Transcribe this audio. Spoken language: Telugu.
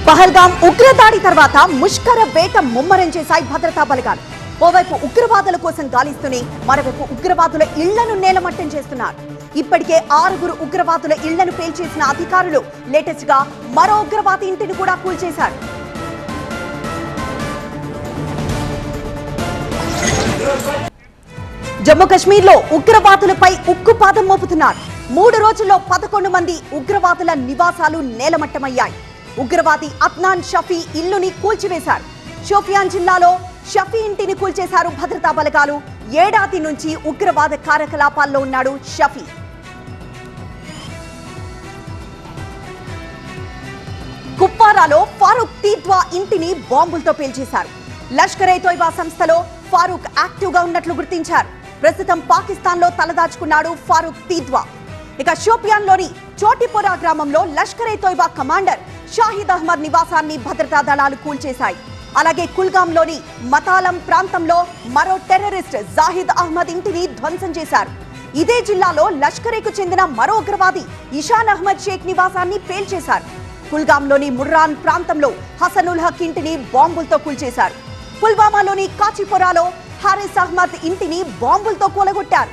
పహల్గాం ఉగ్రదాడి తర్వాత ముష్కర వేట ముమ్మరం చేశాయి భద్రతా బలగాలు. ఓవైపు ఉగ్రవాదుల కోసం గాలిస్తూనే మరోవైపు ఉగ్రవాదుల ఇళ్లను నేలమట్టం చేస్తున్నారు. ఇప్పటికే 6 ఉగ్రవాదుల ఇళ్లను పేల్చేసిన అధికారులు లేటెస్ట్ గా మరో ఉగ్రవాది ఇంటిని కూడా కూల్చేశారు. జమ్మూ కశ్మీర్ లో ఉగ్రవాదులపై ఉక్కుపాదం మోపుతున్నారు. 3 రోజుల్లో 11 మంది ఉగ్రవాదుల నివాసాలు నేలమట్టమయ్యాయి. ఉగ్రవాది అద్నాన్ షఫీ ఇల్లుని కూల్చివేశారు. షోపియాన్ జిల్లాలో షఫీ ఇంటిని కూల్చేశారు భద్రతా బలగాలు. ఏడాది నుంచి ఉగ్రవాద కార్యకలాపాల్లో ఉన్నాడు షఫీ. కుప్వారాలో ఫారూక్ తీద్వా ఇంటిని బాంబులతో పేల్చేశారు. లష్కర్-ఏ-తోయిబా సంస్థలో ఫారూక్ యాక్టివ్ గా ఉన్నట్లు గుర్తించారు. ప్రస్తుతం పాకిస్తాన్ లో తలదాచుకున్నాడు ఫారూక్ తీద్వా. ఇక షోపియాన్ లోని చోటిపోరా గ్రామంలో లష్కర్-ఏ-తోయిబా కమాండర్ షాహిద్ అహ్మద్ నివాసాన్ని భద్రతా దళాలు కూల్చేశాయి. అలాగే కుల్గాం లోని మతాలం ప్రాంతంలో మరో టెర్రరిస్ట్ జాహిద్ అహ్మద్ ఇంటిని ధ్వంసం చేశారు. ఇదే జిల్లాలో లష్కరేకు చెందిన మరో ఉగ్రవాది ఇషాన్ అహ్మద్ షేక్ నివాసాన్ని పేల్చేశారు. కుల్గాంలోని ముర్రాన్ ప్రాంతంలో హసనుల్ హక్ ఇంటిని బాంబులతో కూల్చేశారు. పుల్వామాలోని కాచిపోరాలో హారిస్ అహ్మద్ ఇంటిని బాంబులతో కూలగొట్టారు.